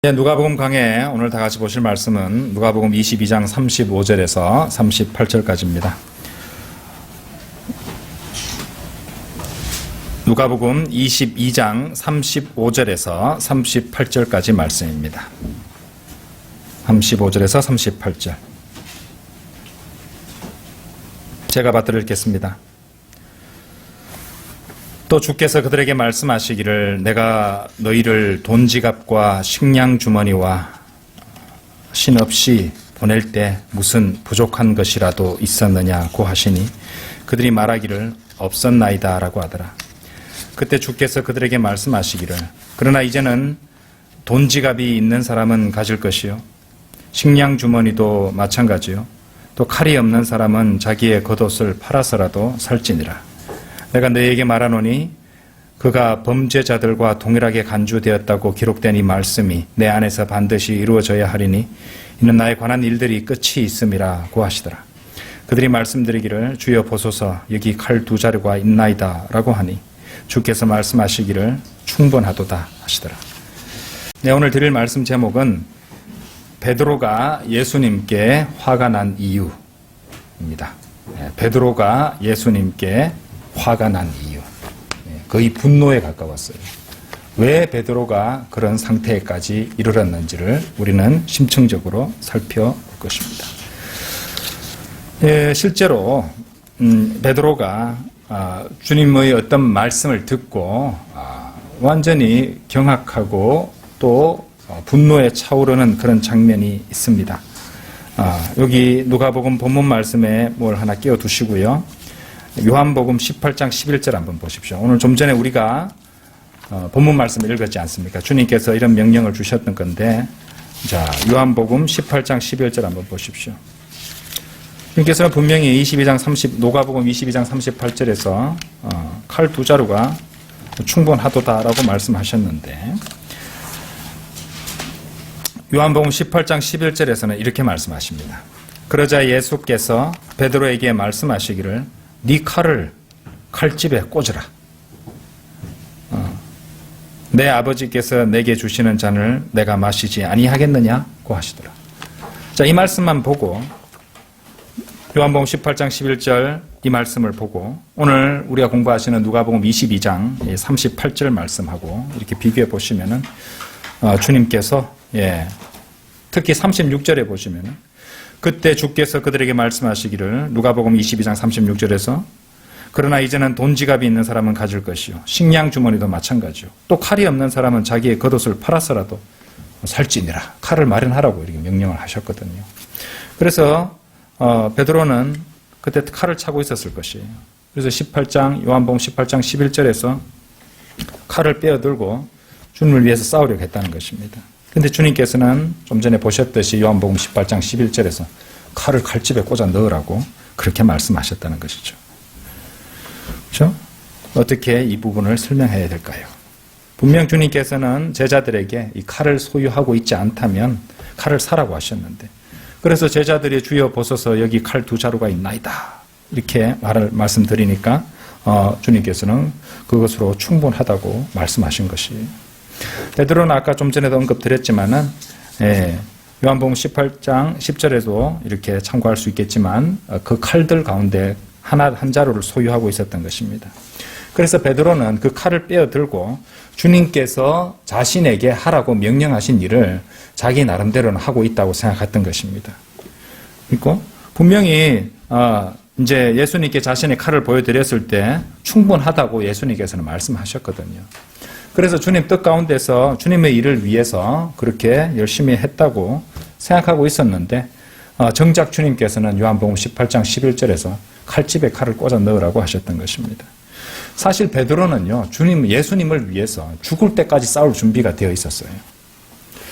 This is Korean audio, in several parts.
네, 누가복음 강해 오늘 다 같이 보실 말씀은 누가복음 22장 35절에서 38절까지입니다. 누가복음 22장 35절에서 38절까지 말씀입니다. 35절에서 38절. 제가 받들어 읽겠습니다. 또 주께서 그들에게 말씀하시기를 내가 너희를 돈 지갑과 식량 주머니와 신 없이 보낼 때 무슨 부족한 것이라도 있었느냐고 하시니 그들이 말하기를 없었나이다 라고 하더라. 그때 주께서 그들에게 말씀하시기를 그러나 이제는 돈 지갑이 있는 사람은 가질 것이요 식량 주머니도 마찬가지요 또 칼이 없는 사람은 자기의 겉옷을 팔아서라도 살지니라. 내가 너희에게 말하노니 그가 범죄자들과 동일하게 간주되었다고 기록된 이 말씀이 내 안에서 반드시 이루어져야 하리니 이는 나에 관한 일들이 끝이 있음이라고 하시더라. 그들이 말씀드리기를 주여 보소서 여기 칼 2자루가 있나이다 라고 하니 주께서 말씀하시기를 충분하도다 하시더라. 네, 오늘 드릴 말씀 제목은 베드로가 예수님께 화가 난 이유입니다. 네, 베드로가 예수님께 화가 난 이유. 거의 분노에 가까웠어요. 왜 베드로가 그런 상태까지 이르렀는지를 우리는 심층적으로 살펴볼 것입니다. 실제로 베드로가 주님의 어떤 말씀을 듣고 완전히 경악하고 또 분노에 차오르는 그런 장면이 있습니다. 여기 누가복음 본문 말씀에 뭘 하나 끼워두시고요. 요한복음 18장 11절 한번 보십시오. 오늘 좀 전에 우리가 본문 말씀을 읽었지 않습니까? 주님께서 이런 명령을 주셨던 건데, 자, 요한복음 18장 11절 한번 보십시오. 주님께서는 분명히 누가복음 22장 38절에서 칼 2자루가 충분하도다라고 말씀하셨는데, 요한복음 18장 11절에서는 이렇게 말씀하십니다. 그러자 예수께서 베드로에게 말씀하시기를 네 칼을 칼집에 꽂으라. 내 아버지께서 내게 주시는 잔을 내가 마시지 아니하겠느냐고 하시더라. 자, 이 말씀만 보고 요한복음 18장 11절 이 말씀을 보고 오늘 우리가 공부하시는 누가복음 22장 38절 말씀하고 이렇게 비교해 보시면은 주님께서 특히 36절에 보시면은 그때 주께서 그들에게 말씀하시기를 누가복음 22장 36절에서 그러나 이제는 돈 지갑이 있는 사람은 가질 것이요 식량 주머니도 마찬가지요 또 칼이 없는 사람은 자기의 겉옷을 팔아서라도 살지니라. 칼을 마련하라고 이렇게 명령을 하셨거든요. 그래서 베드로는 그때 칼을 차고 있었을 것이에요. 그래서 요한복음 18장 11절에서 칼을 빼어들고 주님을 위해서 싸우려고 했다는 것입니다. 근데 주님께서는 좀 전에 보셨듯이 요한복음 18장 11절에서 칼을 칼집에 꽂아 넣으라고 그렇게 말씀하셨다는 것이죠. 그렇죠? 어떻게 이 부분을 설명해야 될까요? 분명 주님께서는 제자들에게 이 칼을 소유하고 있지 않다면 칼을 사라고 하셨는데 그래서 제자들이 주여 보소서 여기 칼 2자루가 있나이다 이렇게 말씀드리니까 주님께서는 그것으로 충분하다고 말씀하신 것이에요. 베드로는 아까 좀 전에도 언급드렸지만은 요한복음 18장 10절에도 이렇게 참고할 수 있겠지만 그 칼들 가운데 한 자루를 소유하고 있었던 것입니다. 그래서 베드로는 그 칼을 빼어들고 주님께서 자신에게 하라고 명령하신 일을 자기 나름대로는 하고 있다고 생각했던 것입니다. 그리고 분명히 이제 예수님께 자신의 칼을 보여드렸을 때 충분하다고 예수님께서는 말씀하셨거든요. 그래서 주님 뜻 가운데서 주님의 일을 위해서 그렇게 열심히 했다고 생각하고 있었는데 정작 주님께서는 요한복음 18장 11절에서 칼집에 칼을 꽂아 넣으라고 하셨던 것입니다. 사실 베드로는요, 예수님을 위해서 죽을 때까지 싸울 준비가 되어 있었어요.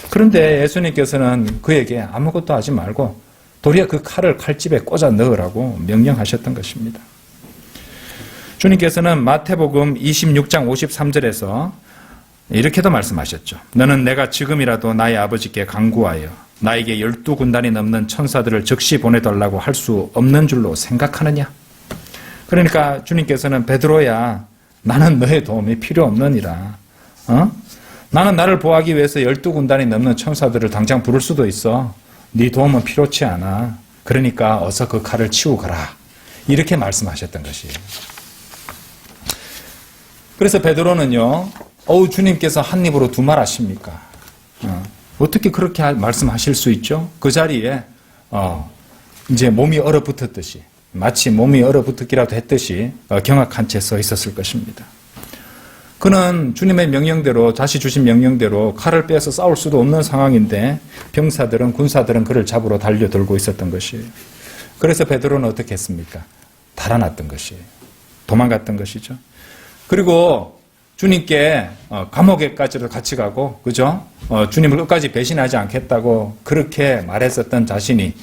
그런데 예수님께서는 그에게 아무것도 하지 말고 도리어 그 칼을 칼집에 꽂아 넣으라고 명령하셨던 것입니다. 주님께서는 마태복음 26장 53절에서 이렇게도 말씀하셨죠. 너는 내가 지금이라도 나의 아버지께 간구하여 나에게 12군단이 넘는 천사들을 즉시 보내달라고 할 수 없는 줄로 생각하느냐? 그러니까 주님께서는 베드로야 나는 너의 도움이 필요 없느니라. 나는 나를 보호하기 위해서 12군단이 넘는 천사들을 당장 부를 수도 있어. 네 도움은 필요치 않아. 그러니까 어서 그 칼을 치우고 가라. 이렇게 말씀하셨던 것이에요. 그래서 베드로는요, 주님께서 한 입으로 두 말 하십니까? 어떻게 그렇게 말씀하실 수 있죠? 그 자리에, 이제 몸이 얼어붙었듯이, 마치 몸이 얼어붙었기라도 했듯이 경악한 채 서 있었을 것입니다. 그는 주님의 명령대로, 다시 주신 명령대로 칼을 빼서 싸울 수도 없는 상황인데 병사들은, 군사들은 그를 잡으러 달려들고 있었던 것이에요. 그래서 베드로는 어떻게 했습니까? 달아났던 것이에요. 도망갔던 것이죠. 그리고 주님께 감옥에까지도 같이 가고, 그죠? 주님을 끝까지 배신하지 않겠다고 그렇게 말했었던 자신이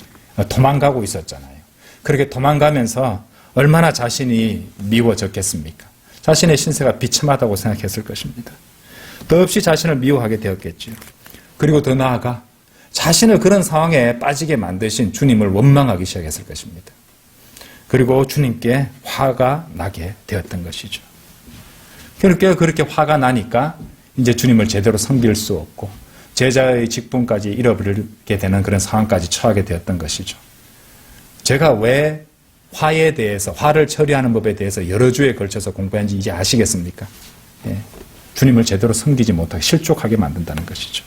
도망가고 있었잖아요. 그렇게 도망가면서 얼마나 자신이 미워졌겠습니까? 자신의 신세가 비참하다고 생각했을 것입니다. 더없이 자신을 미워하게 되었겠죠. 그리고 더 나아가 자신을 그런 상황에 빠지게 만드신 주님을 원망하기 시작했을 것입니다. 그리고 주님께 화가 나게 되었던 것이죠. 그렇게 화가 나니까 이제 주님을 제대로 섬길 수 없고 제자의 직분까지 잃어버리게 되는 그런 상황까지 처하게 되었던 것이죠. 제가 왜 화에 대해서, 화를 처리하는 법에 대해서 여러 주에 걸쳐서 공부한지 이제 아시겠습니까? 예. 주님을 제대로 섬기지 못하게 실족하게 만든다는 것이죠.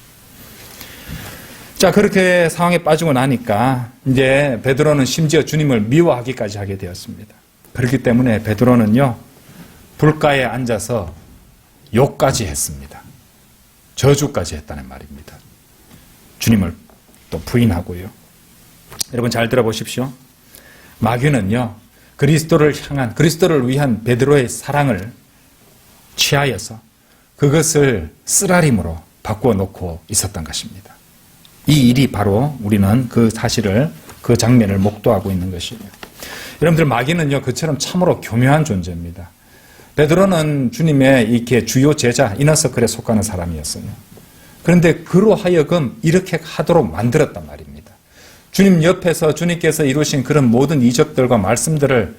자, 그렇게 상황에 빠지고 나니까 이제 베드로는 심지어 주님을 미워하기까지 하게 되었습니다. 그렇기 때문에 베드로는요, 불가에 앉아서 욕까지 했습니다. 저주까지 했다는 말입니다. 주님을 또 부인하고요. 여러분 잘 들어보십시오. 마귀는요, 그리스도를 위한 베드로의 사랑을 취하여서 그것을 쓰라림으로 바꾸어 놓고 있었던 것입니다. 이 일이 바로 우리는 그 사실을, 그 장면을 목도하고 있는 것이에요. 여러분들, 마귀는요, 그처럼 참으로 교묘한 존재입니다. 베드로는 주님의 이렇게 주요 제자, 이너서클에 속하는 사람이었어요. 그런데 그로 하여금 이렇게 하도록 만들었단 말입니다. 주님 옆에서 주님께서 이루신 그런 모든 이적들과 말씀들을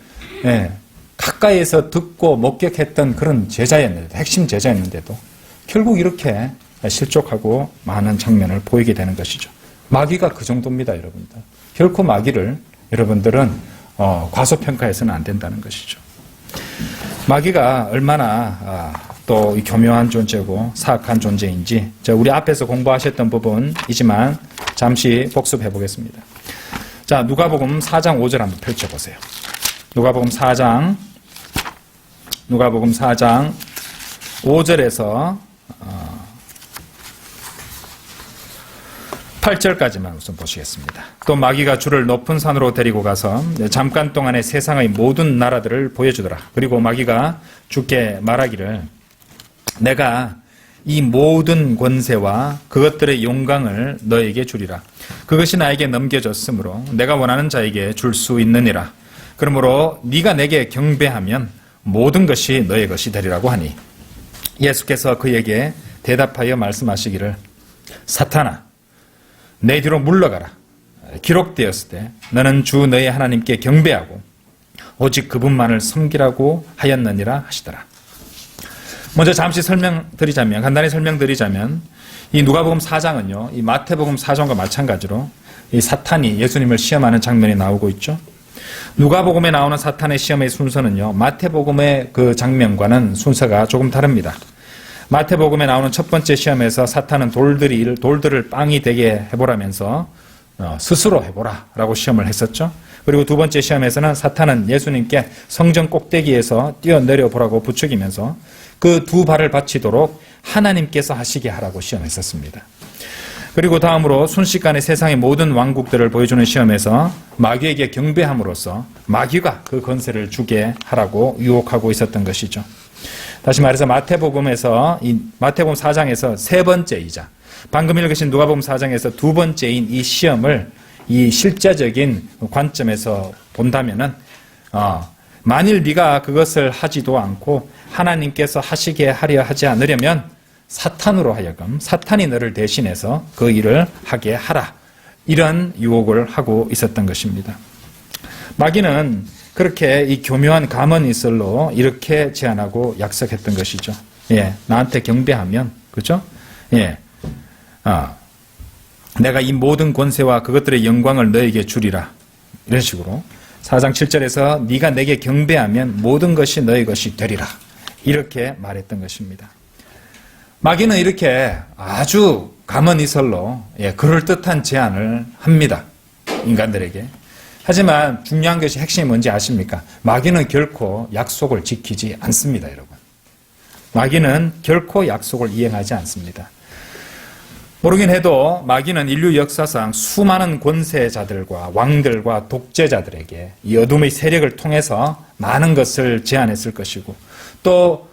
가까이에서 듣고 목격했던 그런 제자였는데, 핵심 제자였는데도 결국 이렇게 실족하고 많은 장면을 보이게 되는 것이죠. 마귀가 그 정도입니다, 여러분들. 결코 마귀를 여러분들은 과소평가해서는 안 된다는 것이죠. 마귀가 얼마나 또 교묘한 존재고 사악한 존재인지 우리 앞에서 공부하셨던 부분이지만 잠시 복습해 보겠습니다. 자, 누가복음 4장 5절 한번 펼쳐보세요. 누가복음 4장 5절에서 8절까지만 우선 보시겠습니다. 또 마귀가 주를 높은 산으로 데리고 가서 잠깐 동안에 세상의 모든 나라들을 보여주더라. 그리고 마귀가 주께 말하기를, 내가 이 모든 권세와 그것들의 영광을 너에게 주리라. 그것이 나에게 넘겨졌으므로 내가 원하는 자에게 줄 수 있느니라. 그러므로 네가 내게 경배하면 모든 것이 너의 것이 되리라고 하니, 예수께서 그에게 대답하여 말씀하시기를, 사탄아, 내 뒤로 물러가라. 기록되었을 때 너는 주 너의 하나님께 경배하고 오직 그분만을 섬기라고 하였느니라 하시더라. 먼저 잠시 간단히 설명드리자면 이 누가복음 4장은요, 이 마태복음 4장과 마찬가지로 이 사탄이 예수님을 시험하는 장면이 나오고 있죠. 누가복음에 나오는 사탄의 시험의 순서는요, 마태복음의 그 장면과는 순서가 조금 다릅니다. 마태복음에 나오는 첫 번째 시험에서 사탄은 돌들을 빵이 되게 해보라면서 스스로 해보라라고 시험을 했었죠. 그리고 두 번째 시험에서는 사탄은 예수님께 성전 꼭대기에서 뛰어내려 보라고 부추기면서 그 두 발을 받치도록 하나님께서 하시게 하라고 시험했었습니다. 그리고 다음으로 순식간에 세상의 모든 왕국들을 보여주는 시험에서 마귀에게 경배함으로써 마귀가 그 권세를 주게 하라고 유혹하고 있었던 것이죠. 다시 말해서 마태복음 4장에서 세 번째이자 방금 읽으신 누가복음 4장에서 두 번째인 이 시험을 이 실제적인 관점에서 본다면은 만일 네가 그것을 하지도 않고 하나님께서 하시게 하려 하지 않으려면 사탄으로 하여금 사탄이 너를 대신해서 그 일을 하게 하라, 이런 유혹을 하고 있었던 것입니다. 마귀는 그렇게 이 교묘한 가문이슬로 이렇게 제안하고 약속했던 것이죠. 나한테 경배하면, 그죠? 예, 내가 이 모든 권세와 그것들의 영광을 너에게 주리라. 이런 식으로 4장 7절에서 네가 내게 경배하면 모든 것이 너의 것이 되리라. 이렇게 말했던 것입니다. 마귀는 이렇게 아주 가문이설로 그럴듯한 제안을 합니다. 인간들에게. 하지만 중요한 것이 핵심이 뭔지 아십니까? 마귀는 결코 약속을 지키지 않습니다, 여러분. 마귀는 결코 약속을 이행하지 않습니다. 모르긴 해도 마귀는 인류 역사상 수많은 권세자들과 왕들과 독재자들에게 이 어둠의 세력을 통해서 많은 것을 제안했을 것이고 또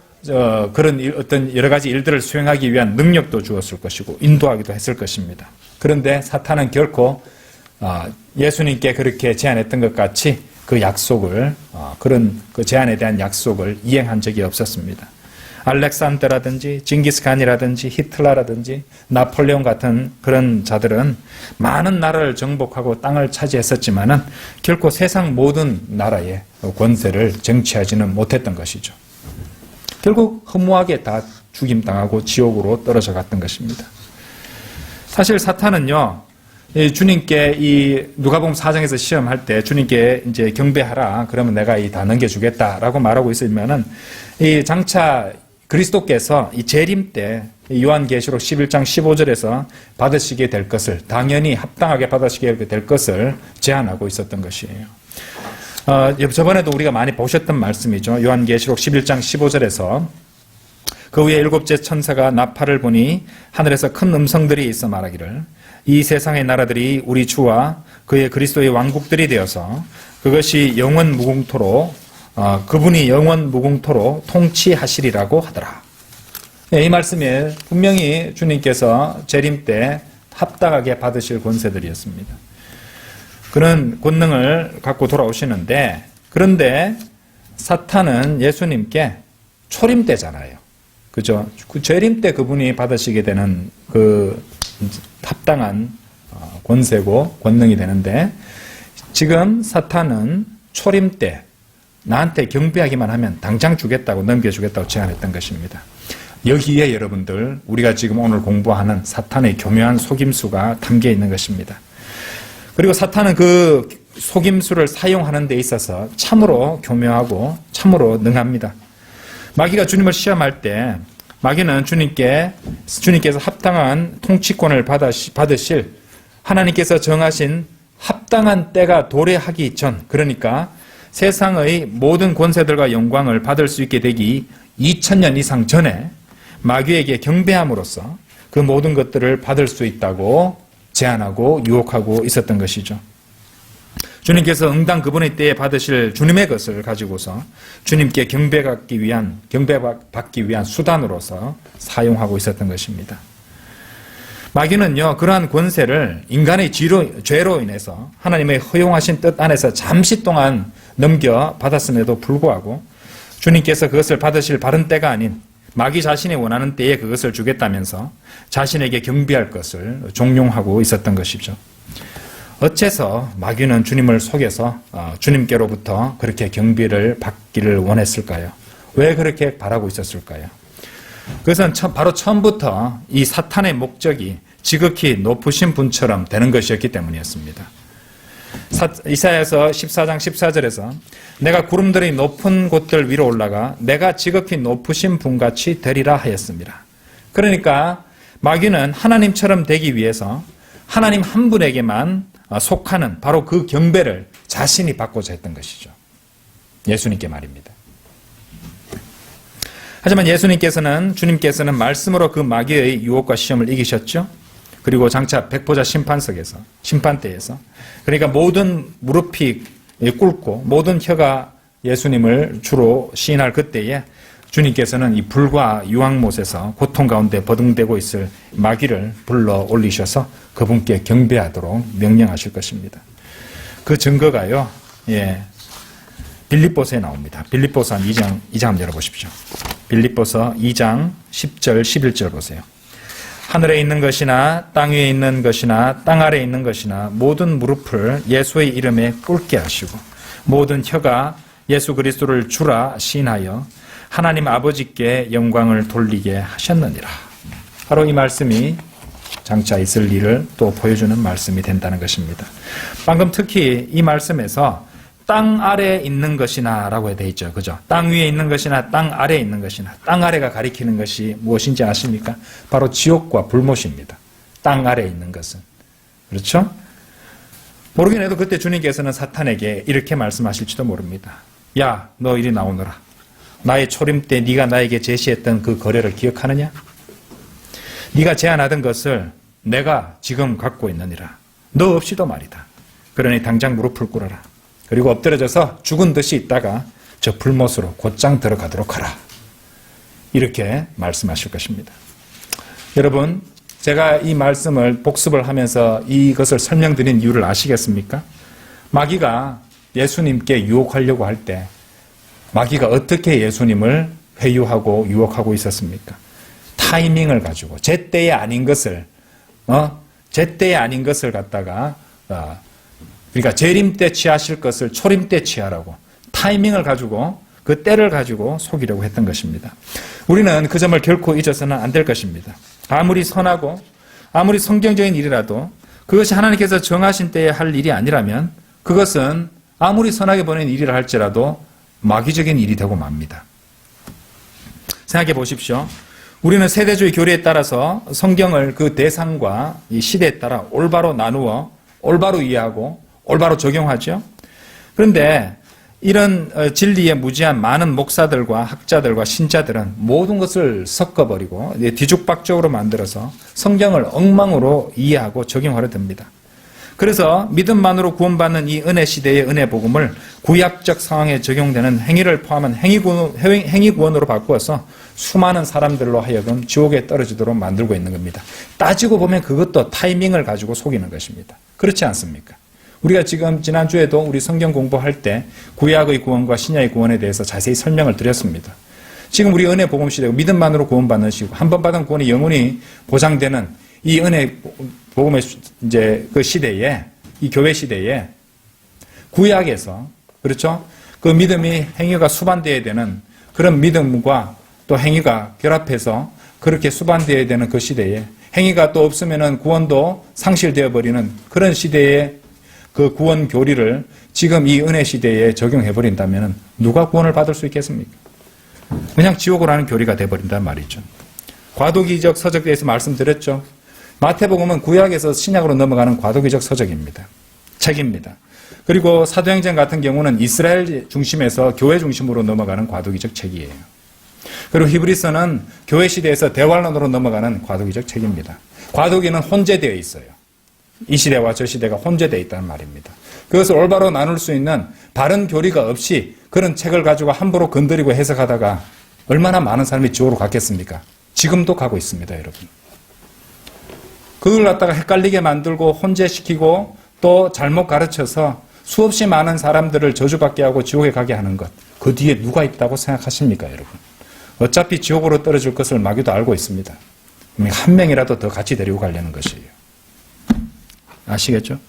그런 어떤 여러 가지 일들을 수행하기 위한 능력도 주었을 것이고 인도하기도 했을 것입니다. 그런데 사탄은 결코 예수님께 그렇게 제안했던 것 같이 그 약속을 그런 그 제안에 대한 약속을 이행한 적이 없었습니다. 알렉산더라든지 징기스칸이라든지 히틀러라든지 나폴레옹 같은 그런 자들은 많은 나라를 정복하고 땅을 차지했었지만은 결코 세상 모든 나라의 권세를 쟁취하지는 못했던 것이죠. 결국 허무하게 다 죽임당하고 지옥으로 떨어져 갔던 것입니다. 사실 사탄은요, 주님께 이 누가복음 4장에서 시험할 때 주님께 이제 경배하라. 그러면 내가 이 다 넘겨주겠다라고 말하고 있으면은 이 장차 그리스도께서 이 재림 때 요한계시록 11장 15절에서 받으시게 될 것을 당연히 합당하게 받으시게 될 것을 제안하고 있었던 것이에요. 저번에도 우리가 많이 보셨던 말씀이죠. 요한계시록 11장 15절에서 그 후에 일곱째 천사가 나팔을 보니 하늘에서 큰 음성들이 있어 말하기를 이 세상의 나라들이 우리 주와 그의 그리스도의 왕국들이 되어서 그것이 영원 무궁토로 그분이 영원 무궁토로 통치하시리라고 하더라. 이 말씀에 분명히 주님께서 재림 때 합당하게 받으실 권세들이었습니다. 그런 권능을 갖고 돌아오시는데 그런데 사탄은 예수님께 초림 때잖아요. 그죠? 그 재림 때 그분이 받으시게 되는 그 합당한 권세고 권능이 되는데 지금 사탄은 초림 때 나한테 경배하기만 하면 당장 주겠다고 넘겨주겠다고 제안했던 것입니다. 여기에 여러분들 우리가 지금 오늘 공부하는 사탄의 교묘한 속임수가 담겨 있는 것입니다. 그리고 사탄은 그 속임수를 사용하는 데 있어서 참으로 교묘하고 참으로 능합니다. 마귀가 주님을 시험할 때 마귀는 주님께서 합당한 통치권을 받으실 하나님께서 정하신 합당한 때가 도래하기 전, 그러니까 세상의 모든 권세들과 영광을 받을 수 있게 되기 2000년 이상 전에 마귀에게 경배함으로써 그 모든 것들을 받을 수 있다고 제안하고 유혹하고 있었던 것이죠. 주님께서 응당 그분의 때에 받으실 주님의 것을 가지고서 주님께 경배받기 위한 수단으로서 사용하고 있었던 것입니다. 마귀는요, 그러한 권세를 인간의 죄로 인해서 하나님의 허용하신 뜻 안에서 잠시 동안 넘겨받았음에도 불구하고 주님께서 그것을 받으실 바른 때가 아닌 마귀 자신이 원하는 때에 그것을 주겠다면서 자신에게 경배할 것을 종용하고 있었던 것이죠. 어째서 마귀는 주님을 속여서 주님께로부터 그렇게 경배를 받기를 원했을까요? 왜 그렇게 바라고 있었을까요? 그것은 바로 처음부터 이 사탄의 목적이 지극히 높으신 분처럼 되는 것이었기 때문이었습니다. 이사야서 14장 14절에서 내가 구름들의 높은 곳들 위로 올라가 내가 지극히 높으신 분같이 되리라 하였습니다. 그러니까 마귀는 하나님처럼 되기 위해서 하나님 한 분에게만 속하는 바로 그 경배를 자신이 받고자 했던 것이죠. 예수님께 말입니다. 하지만 주님께서는 말씀으로 그 마귀의 유혹과 시험을 이기셨죠. 그리고 장차 백보자 심판대에서 그러니까 모든 무릎이 꿇고 모든 혀가 예수님을 주로 시인할 그때에 주님께서는 이 불과 유황못에서 고통 가운데 버둥대고 있을 마귀를 불러 올리셔서 그분께 경배하도록 명령하실 것입니다. 그 증거가요, 빌립보서에 나옵니다. 빌립보서 2장 한번 열어보십시오. 빌립보서 2장 10절 11절 보세요. 하늘에 있는 것이나 땅 위에 있는 것이나 땅 아래에 있는 것이나 모든 무릎을 예수의 이름에 꿇게 하시고 모든 혀가 예수 그리스도를 주라 시인하여 하나님 아버지께 영광을 돌리게 하셨느니라. 바로 이 말씀이 장차 있을 일을 또 보여주는 말씀이 된다는 것입니다. 방금 특히 이 말씀에서 땅 아래에 있는 것이나 라고 되어 있죠. 그죠? 땅 위에 있는 것이나 땅 아래에 있는 것이나, 땅 아래가 가리키는 것이 무엇인지 아십니까? 바로 지옥과 불못입니다. 땅 아래에 있는 것은. 그렇죠? 모르긴 해도 그때 주님께서는 사탄에게 이렇게 말씀하실지도 모릅니다. 야, 너 이리 나오너라. 나의 초림 때 네가 나에게 제시했던 그 거래를 기억하느냐? 네가 제안하던 것을 내가 지금 갖고 있느니라. 너 없이도 말이다. 그러니 당장 무릎을 꿇어라. 그리고 엎드려져서 죽은 듯이 있다가 저 불못으로 곧장 들어가도록 하라. 이렇게 말씀하실 것입니다. 여러분, 제가 이 말씀을 복습을 하면서 이것을 설명드린 이유를 아시겠습니까? 마귀가 예수님께 유혹하려고 할 때 마귀가 어떻게 예수님을 회유하고 유혹하고 있었습니까? 타이밍을 가지고 제때에 아닌 것을 갖다가 그러니까 재림 때 취하실 것을 초림 때 취하라고 타이밍을 가지고 그 때를 가지고 속이려고 했던 것입니다. 우리는 그 점을 결코 잊어서는 안 될 것입니다. 아무리 선하고 아무리 성경적인 일이라도 그것이 하나님께서 정하신 때에 할 일이 아니라면 그것은 아무리 선하게 보낸 일이라 할지라도 마귀적인 일이 되고 맙니다. 생각해 보십시오. 우리는 세대주의 교리에 따라서 성경을 그 대상과 이 시대에 따라 올바로 나누어 올바로 이해하고 올바로 적용하죠. 그런데 이런 진리에 무지한 많은 목사들과 학자들과 신자들은 모든 것을 섞어버리고 뒤죽박죽으로 만들어서 성경을 엉망으로 이해하고 적용하려 듭니다. 그래서 믿음만으로 구원받는 이 은혜 시대의 은혜 복음을 구약적 상황에 적용되는 행위를 포함한 행위 구원으로 바꾸어서 수많은 사람들로 하여금 지옥에 떨어지도록 만들고 있는 겁니다. 따지고 보면 그것도 타이밍을 가지고 속이는 것입니다. 그렇지 않습니까? 우리가 지금 지난주에도 우리 성경 공부할 때 구약의 구원과 신약의 구원에 대해서 자세히 설명을 드렸습니다. 지금 우리 은혜 복음 시대고 믿음만으로 구원받는 시고 한 번 받은 구원이 영원히 보장되는 이 은혜 복음의 이제 그 시대에 이 교회 시대에 구약에서 그렇죠? 그 믿음이 행위가 수반되어야 되는 그런 믿음과 또 행위가 결합해서 그렇게 수반되어야 되는 그 시대에 행위가 또 없으면은 구원도 상실되어 버리는 그런 시대에 그 구원 교리를 지금 이 은혜 시대에 적용해 버린다면 누가 구원을 받을 수 있겠습니까? 그냥 지옥으로 하는 교리가 돼 버린단 말이죠. 과도기적 서적에 대해서 말씀드렸죠. 마태복음은 구약에서 신약으로 넘어가는 과도기적 서적입니다. 책입니다. 그리고 사도행전 같은 경우는 이스라엘 중심에서 교회 중심으로 넘어가는 과도기적 책이에요. 그리고 히브리서는 교회 시대에서 대환론으로 넘어가는 과도기적 책입니다. 과도기는 혼재되어 있어요. 이 시대와 저 시대가 혼재되어 있다는 말입니다. 그것을 올바로 나눌 수 있는 바른 교리가 없이 그런 책을 가지고 함부로 건드리고 해석하다가 얼마나 많은 사람이 지옥으로 갔겠습니까? 지금도 가고 있습니다, 여러분. 그걸 갖다가 헷갈리게 만들고 혼재시키고 또 잘못 가르쳐서 수없이 많은 사람들을 저주받게 하고 지옥에 가게 하는 것. 그 뒤에 누가 있다고 생각하십니까, 여러분? 어차피 지옥으로 떨어질 것을 마귀도 알고 있습니다. 한 명이라도 더 같이 데리고 가려는 것이에요. 아시겠죠?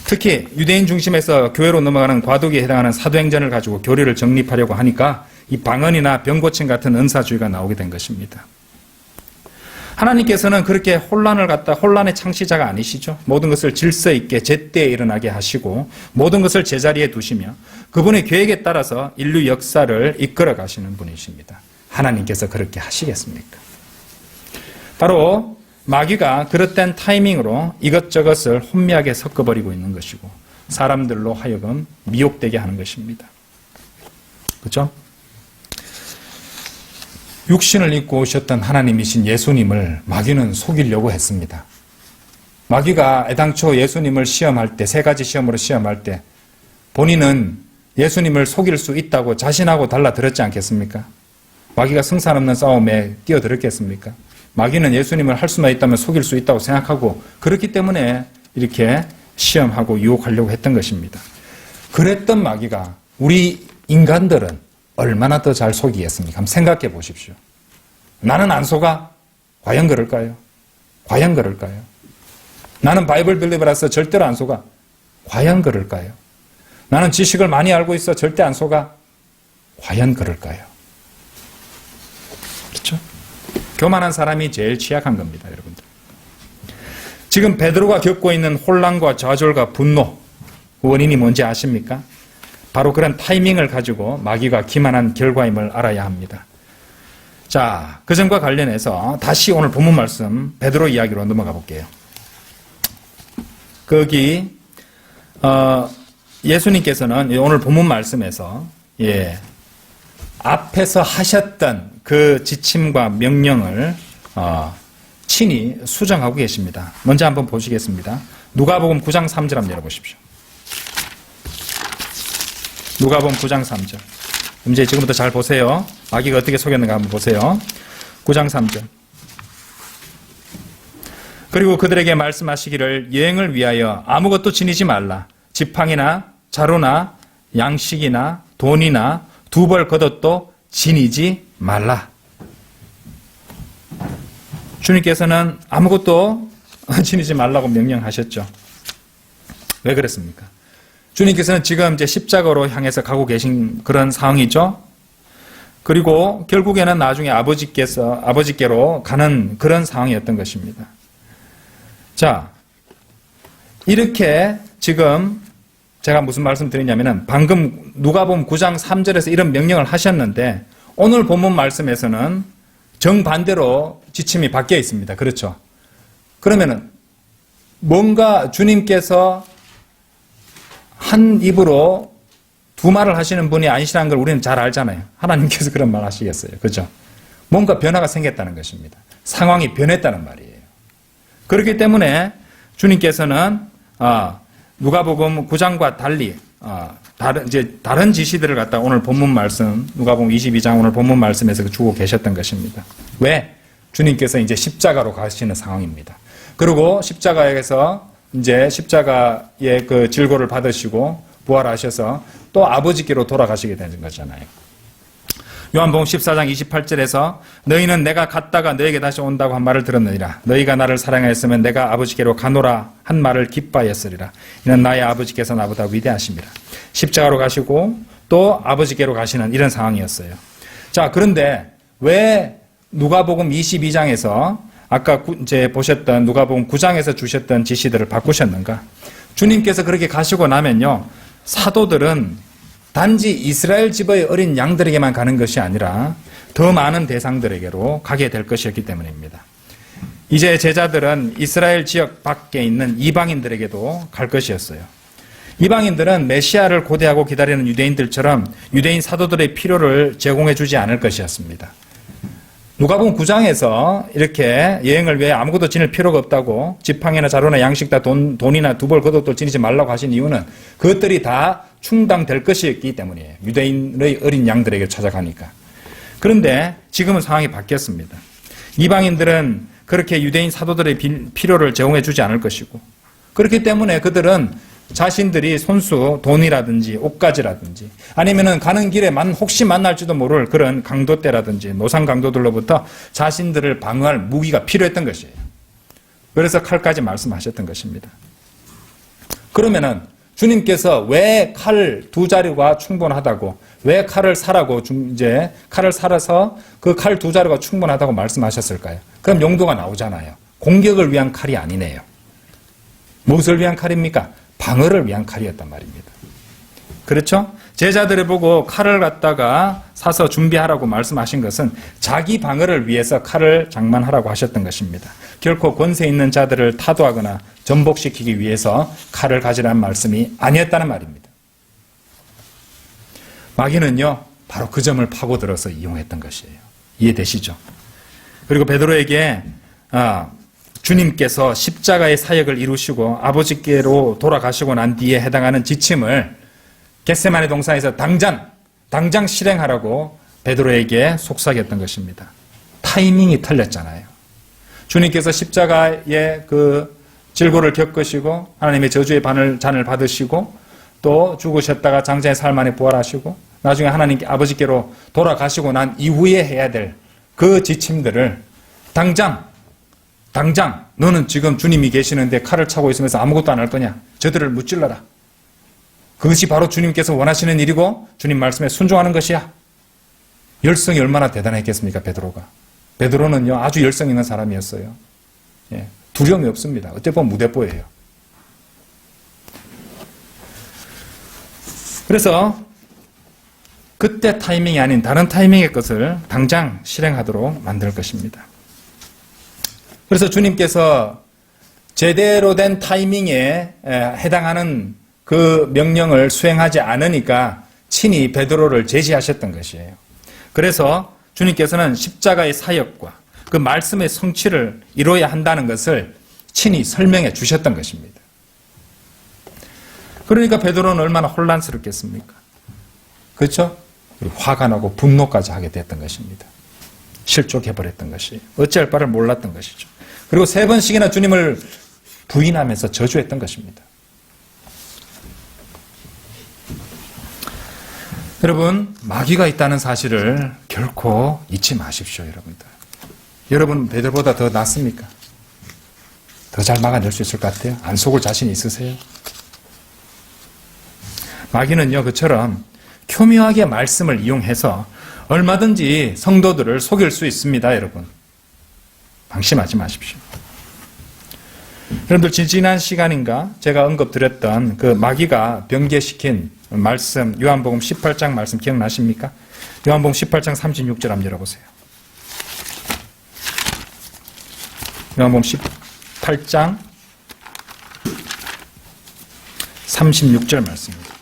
특히 유대인 중심에서 교회로 넘어가는 과도기에 해당하는 사도행전을 가지고 교리를 정립하려고 하니까 이 방언이나 병고침 같은 은사주의가 나오게 된 것입니다. 하나님께서는 그렇게 혼란의 창시자가 아니시죠. 모든 것을 질서 있게 제때에 일어나게 하시고 모든 것을 제자리에 두시며 그분의 계획에 따라서 인류 역사를 이끌어 가시는 분이십니다. 하나님께서 그렇게 하시겠습니까? 바로 마귀가 그릇된 타이밍으로 이것저것을 혼미하게 섞어버리고 있는 것이고 사람들로 하여금 미혹되게 하는 것입니다. 그렇죠? 육신을 입고 오셨던 하나님이신 예수님을 마귀는 속이려고 했습니다. 마귀가 애당초 예수님을 시험할 때, 세 가지 시험으로 시험할 때 본인은 예수님을 속일 수 있다고 자신하고 달라들었지 않겠습니까? 마귀가 승산 없는 싸움에 뛰어들었겠습니까? 마귀는 예수님을 할 수만 있다면 속일 수 있다고 생각하고 그렇기 때문에 이렇게 시험하고 유혹하려고 했던 것입니다. 그랬던 마귀가 우리 인간들은 얼마나 더 잘 속이겠습니까? 한번 생각해 보십시오. 나는 안 속아? 과연 그럴까요? 과연 그럴까요? 나는 바이블 빌리버라서 절대로 안 속아? 과연 그럴까요? 나는 지식을 많이 알고 있어 절대 안 속아? 과연 그럴까요? 그렇죠? 교만한 사람이 제일 취약한 겁니다, 여러분들. 지금 베드로가 겪고 있는 혼란과 좌절과 분노, 원인이 뭔지 아십니까? 바로 그런 타이밍을 가지고 마귀가 기만한 결과임을 알아야 합니다. 자, 그 점과 관련해서 다시 오늘 본문 말씀 베드로 이야기로 넘어가 볼게요. 거기 예수님께서는 오늘 본문 말씀에서 앞에서 하셨던 그 지침과 명령을 친히 수정하고 계십니다. 먼저 한번 보시겠습니다. 누가복음 9장 3절 한번 열어보십시오. 누가복음 9장 3절. 이제 지금부터 잘 보세요. 마귀가 어떻게 속였는가 한번 보세요. 9장 3절. 그리고 그들에게 말씀하시기를 여행을 위하여 아무것도 지니지 말라. 지팡이나 자루나 양식이나 돈이나 두 벌 겉옷도 지니지 말라. 주님께서는 아무것도 지니지 말라고 명령하셨죠. 왜 그랬습니까? 주님께서는 지금 이제 십자가로 향해서 가고 계신 그런 상황이죠. 그리고 결국에는 나중에 아버지께로 가는 그런 상황이었던 것입니다. 자, 이렇게 지금 제가 무슨 말씀 드리냐면은 방금 누가복음 9장 3절에서 이런 명령을 하셨는데 오늘 본문 말씀에서는 정반대로 지침이 바뀌어 있습니다. 그렇죠? 그러면은 뭔가 주님께서 한 입으로 두 말을 하시는 분이 아니시라는 걸 우리는 잘 알잖아요. 하나님께서 그런 말 하시겠어요. 그죠? 뭔가 변화가 생겼다는 것입니다. 상황이 변했다는 말이에요. 그렇기 때문에 주님께서는 누가복음 9장과 달리 다른 지시들을 갖다 오늘 본문 말씀 누가복음 22장 오늘 본문 말씀에서 주고 계셨던 것입니다. 왜? 주님께서 이제 십자가로 가시는 상황입니다. 그리고 십자가에서 이제 십자가의 그 질고를 받으시고 부활하셔서 또 아버지께로 돌아가시게 되는 거잖아요. 요한복음 14장 28절에서 너희는 내가 갔다가 너에게 다시 온다고 한 말을 들었느니라. 너희가 나를 사랑하였으면 내가 아버지께로 가노라 한 말을 기뻐하였으리라. 이는 나의 아버지께서 나보다 위대하심이라. 십자가로 가시고 또 아버지께로 가시는 이런 상황이었어요. 자, 그런데 왜 누가복음 22장에서 아까 이제 보셨던 누가복음 9장에서 주셨던 지시들을 바꾸셨는가? 주님께서 그렇게 가시고 나면요, 사도들은 단지 이스라엘 집의 어린 양들에게만 가는 것이 아니라 더 많은 대상들에게로 가게 될 것이었기 때문입니다. 이제 제자들은 이스라엘 지역 밖에 있는 이방인들에게도 갈 것이었어요. 이방인들은 메시아를 고대하고 기다리는 유대인들처럼 유대인 사도들의 필요를 제공해 주지 않을 것이었습니다. 누가복음 9장에서 이렇게 여행을 위해 아무것도 지닐 필요가 없다고 지팡이나 자루나 양식 다 돈이나 두 벌 겉옷도 지니지 말라고 하신 이유는 그것들이 다 충당될 것이었기 때문이에요. 유대인의 어린 양들에게 찾아가니까. 그런데 지금은 상황이 바뀌었습니다. 이방인들은 그렇게 유대인 사도들의 필요를 제공해 주지 않을 것이고 그렇기 때문에 그들은 자신들이 손수 돈이라든지 옷가지라든지 아니면은 가는 길에 혹시 만날지도 모를 그런 강도떼라든지 노상 강도들로부터 자신들을 방어할 무기가 필요했던 것이에요. 그래서 칼까지 말씀하셨던 것입니다. 그러면은 주님께서 왜 칼 두 자루가 충분하다고 왜 칼을 사라고 이제 칼을 사라서 그 칼 두 자루가 충분하다고 말씀하셨을까요? 그럼 용도가 나오잖아요. 공격을 위한 칼이 아니네요. 무엇을 위한 칼입니까? 방어를 위한 칼이었단 말입니다. 그렇죠? 제자들을 보고 칼을 갖다가 사서 준비하라고 말씀하신 것은 자기 방어를 위해서 칼을 장만하라고 하셨던 것입니다. 결코 권세 있는 자들을 타도하거나 전복시키기 위해서 칼을 가지라는 말씀이 아니었다는 말입니다. 마귀는요, 바로 그 점을 파고들어서 이용했던 것이에요. 이해되시죠? 그리고 베드로에게 주님께서 십자가의 사역을 이루시고 아버지께로 돌아가시고 난 뒤에 해당하는 지침을 겟세마네 동산에서 당장 실행하라고 베드로에게 속삭였던 것입니다. 타이밍이 틀렸잖아요. 주님께서 십자가의 그 질고를 겪으시고 하나님의 저주의 잔을 받으시고 또 죽으셨다가 장자의 사흘 만에 부활하시고 나중에 하나님 아버지께로 돌아가시고 난 이후에 해야 될 그 지침들을 당장 너는 지금 주님이 계시는데 칼을 차고 있으면서 아무것도 안 할 거냐? 저들을 무찔러라. 그것이 바로 주님께서 원하시는 일이고 주님 말씀에 순종하는 것이야. 열성이 얼마나 대단했겠습니까, 베드로가. 베드로는요, 아주 열성 있는 사람이었어요. 예, 두려움이 없습니다. 어찌 보면 무대뽀예요. 그래서 그때 타이밍이 아닌 다른 타이밍의 것을 당장 실행하도록 만들 것입니다. 그래서 주님께서 제대로 된 타이밍에 해당하는 그 명령을 수행하지 않으니까 친히 베드로를 제지하셨던 것이에요. 그래서 주님께서는 십자가의 사역과 그 말씀의 성취를 이루어야 한다는 것을 친히 설명해 주셨던 것입니다. 그러니까 베드로는 얼마나 혼란스럽겠습니까? 그렇죠? 화가 나고 분노까지 하게 됐던 것입니다. 실족해버렸던 것이 어찌할 바를 몰랐던 것이죠. 그리고 3번씩이나 주님을 부인하면서 저주했던 것입니다. 여러분, 마귀가 있다는 사실을 결코 잊지 마십시오, 여러분들. 여러분 베드로보다 더 낫습니까? 더 잘 막아낼 수 있을 것 같아요? 안 속을 자신 있으세요? 마귀는요, 그처럼 교묘하게 말씀을 이용해서 얼마든지 성도들을 속일 수 있습니다, 여러분. 방심하지 마십시오. 여러분들, 지난 시간인가 제가 언급드렸던 그 마귀가 변개시킨 말씀, 요한복음 18장 말씀 기억나십니까? 요한복음 18장 36절 한번 열어보세요. 요한복음 18장 36절 말씀입니다.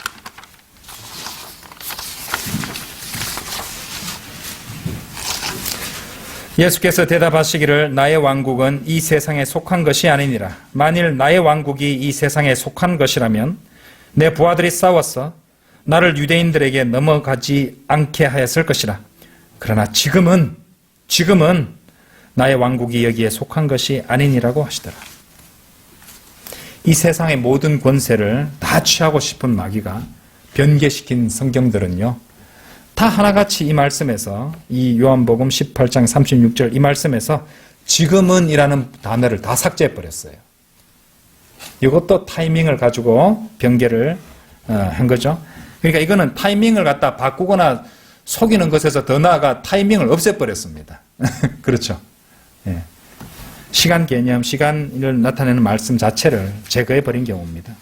예수께서 대답하시기를 나의 왕국은 이 세상에 속한 것이 아니니라. 만일 나의 왕국이 이 세상에 속한 것이라면 내 부하들이 싸워서 나를 유대인들에게 넘어가지 않게 하였을 것이라. 그러나 지금은 나의 왕국이 여기에 속한 것이 아니니라고 하시더라. 이 세상의 모든 권세를 다 취하고 싶은 마귀가 변개시킨 성경들은요, 다 하나같이 이 말씀에서, 이 요한복음 18장 36절 이 말씀에서 지금은 이라는 단어를 다 삭제해버렸어요. 이것도 타이밍을 가지고 변개를 한 거죠. 그러니까 이거는 타이밍을 갖다 바꾸거나 속이는 것에서 더 나아가 타이밍을 없애버렸습니다. 그렇죠. 예. 시간 개념, 시간을 나타내는 말씀 자체를 제거해버린 경우입니다.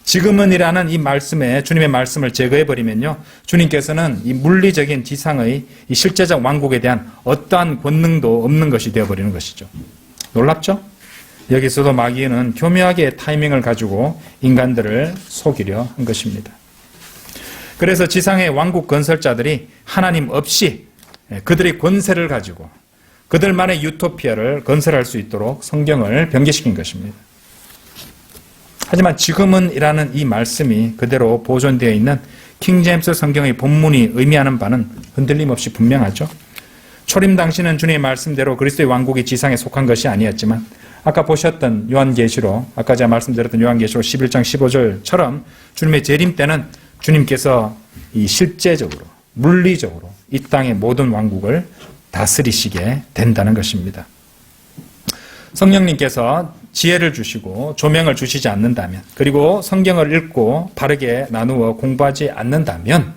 지금은 이라는 이 말씀에, 주님의 말씀을 제거해버리면요, 주님께서는 이 물리적인 지상의 이 실제적 왕국에 대한 어떠한 권능도 없는 것이 되어버리는 것이죠. 놀랍죠? 여기서도 마귀는 교묘하게 타이밍을 가지고 인간들을 속이려 한 것입니다. 그래서 지상의 왕국 건설자들이 하나님 없이 그들의 권세를 가지고 그들만의 유토피아를 건설할 수 있도록 성경을 변개시킨 것입니다. 하지만 지금은 이라는 이 말씀이 그대로 보존되어 있는 킹제임스 성경의 본문이 의미하는 바는 흔들림 없이 분명하죠. 초림 당시는 주님의 말씀대로 그리스도의 왕국이 지상에 속한 것이 아니었지만, 아까 보셨던 요한계시록, 아까 제가 말씀드렸던 요한계시록 11장 15절처럼 주님의 재림 때는 주님께서 이 실제적으로, 물리적으로 이 땅의 모든 왕국을 다스리시게 된다는 것입니다. 성령님께서 지혜를 주시고 조명을 주시지 않는다면, 그리고 성경을 읽고 바르게 나누어 공부하지 않는다면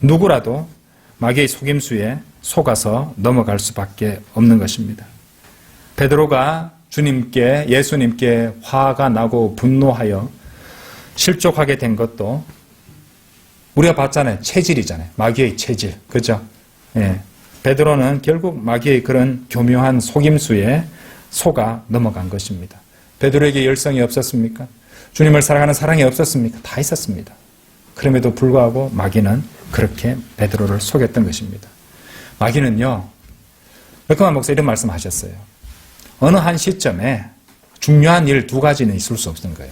누구라도 마귀의 속임수에 속아서 넘어갈 수밖에 없는 것입니다. 베드로가 예수님께 화가 나고 분노하여 실족하게 된 것도 우리가 봤잖아요. 체질이잖아요. 마귀의 체질. 그죠? 예. 베드로는 결국 마귀의 그런 교묘한 속임수에 속아 넘어간 것입니다. 베드로에게 열성이 없었습니까? 주님을 사랑하는 사랑이 없었습니까? 다 있었습니다. 그럼에도 불구하고 마귀는 그렇게 베드로를 속였던 것입니다. 마귀는요, 백그만 목사 이런 말씀하셨어요. 어느 한 시점에 중요한 일 2가지는 있을 수 없는 거예요.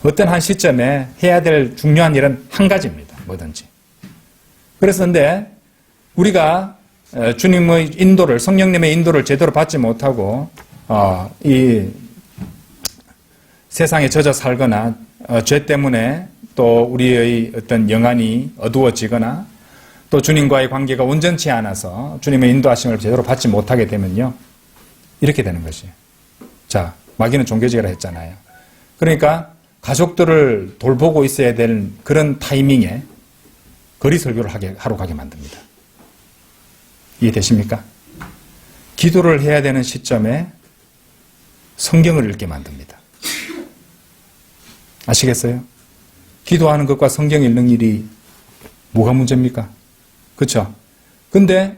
어떤 한 시점에 해야 될 중요한 일은 한 가지입니다. 뭐든지. 그래서 근데 우리가 주님의 인도를, 성령님의 인도를 제대로 받지 못하고 이 세상에 젖어 살거나 죄 때문에 또 우리의 어떤 영안이 어두워지거나 또 주님과의 관계가 온전치 않아서 주님의 인도하심을 제대로 받지 못하게 되면요, 이렇게 되는 것이에요. 자, 마귀는 종교지기라 했잖아요. 그러니까 가족들을 돌보고 있어야 되는 그런 타이밍에 거리 설교를 하러 가게 만듭니다. 이해되십니까? 기도를 해야 되는 시점에 성경을 읽게 만듭니다. 아시겠어요? 기도하는 것과 성경 읽는 일이 뭐가 문제입니까? 그렇죠? 근데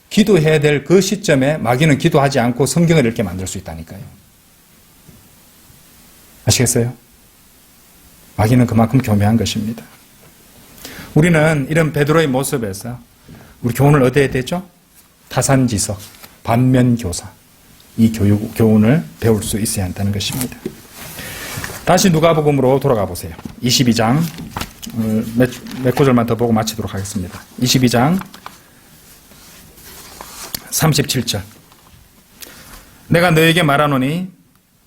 기도해야 될 그 시점에 마귀는 기도하지 않고 성경을 읽게 만들 수 있다니까요. 아시겠어요? 마귀는 그만큼 교묘한 것입니다. 우리는 이런 베드로의 모습에서 우리 교훈을 얻어야 되죠? 타산지석, 반면교사, 이 교훈을 배울 수 있어야 한다는 것입니다. 다시 누가복음으로 돌아가 보세요. 22장 몇 구절만 더 보고 마치도록 하겠습니다. 22장 37절. 내가 너에게 말하노니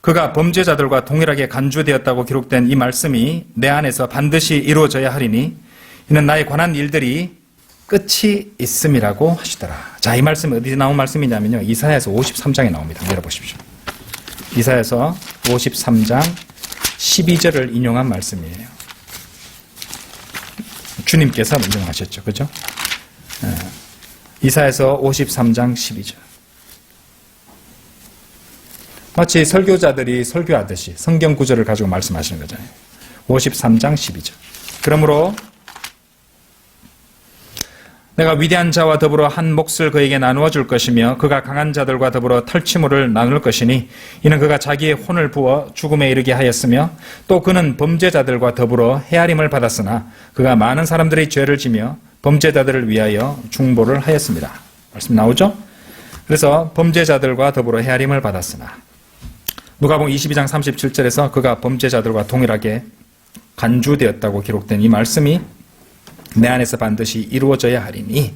그가 범죄자들과 동일하게 간주되었다고 기록된 이 말씀이 내 안에서 반드시 이루어져야 하리니 이는 나에 관한 일들이 끝이 있음이라고 하시더라. 자, 이 말씀이 어디서 나온 말씀이냐면요. 이사야서 53장에 나옵니다. 열어보십시오. 이사야서 53장 12절을 인용한 말씀이에요. 주님께서 인용하셨죠. 그죠? 이사야서 53장 12절. 마치 설교자들이 설교하듯이 성경 구절을 가지고 말씀하시는 거잖아요. 53장 12절. 그러므로 내가 위대한 자와 더불어 한 몫을 그에게 나누어 줄 것이며 그가 강한 자들과 더불어 털치물을 나눌 것이니 이는 그가 자기의 혼을 부어 죽음에 이르게 하였으며 또 그는 범죄자들과 더불어 헤아림을 받았으나 그가 많은 사람들의 죄를 지며 범죄자들을 위하여 중보를 하였습니다. 말씀 나오죠? 그래서 범죄자들과 더불어 헤아림을 받았으나 누가복음 22장 37절에서 그가 범죄자들과 동일하게 간주되었다고 기록된 이 말씀이 내 안에서 반드시 이루어져야 하리니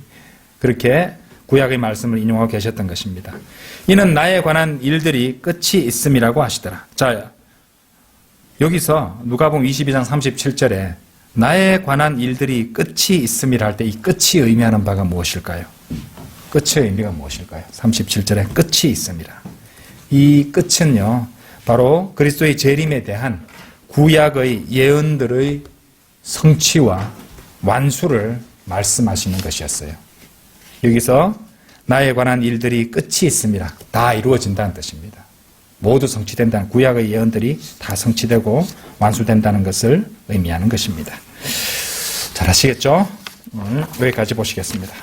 그렇게 구약의 말씀을 인용하고 계셨던 것입니다. 이는 나에 관한 일들이 끝이 있음이라고 하시더라. 자, 여기서 누가복음 22장 37절에 나에 관한 일들이 끝이 있음이라 할 때 이 끝이 의미하는 바가 무엇일까요? 끝의 의미가 무엇일까요? 37절에 끝이 있음이라. 이 끝은요, 바로 그리스도의 재림에 대한 구약의 예언들의 성취와 완수를 말씀하시는 것이었어요. 여기서 나에 관한 일들이 끝이 있습니다. 다 이루어진다는 뜻입니다. 모두 성취된다는 구약의 예언들이 다 성취되고 완수된다는 것을 의미하는 것입니다. 잘 아시겠죠? 오늘 여기까지 보시겠습니다.